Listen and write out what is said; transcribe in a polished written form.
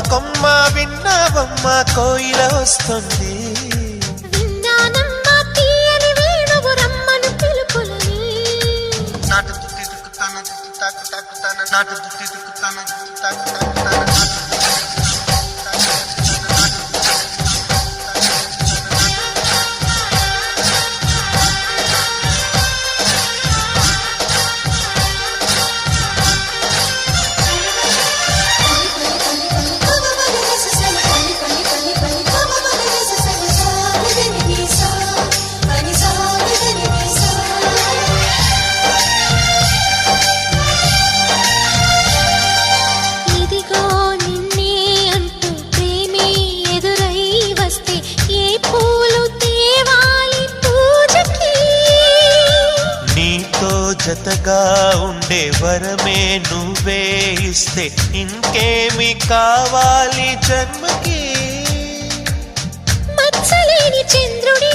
కొమ్మ విన్నావమ్మ కోయిల వస్తుంది. విన్నానమ్మ తీయని వేణువు రమ్మను పిలుపులని. నాటు దుత్తి దుక్కుతాను దుత్తి తాకు తాకుతాను నాటు దుత్తి దుక్కుతాను దుత్తి తాకు తాకుతాను జతగా ఉండే వరమే నువ్వే ఇస్తే ఇంకేమి కావాలి జన్మకి. మచ్చలేని చంద్రుడి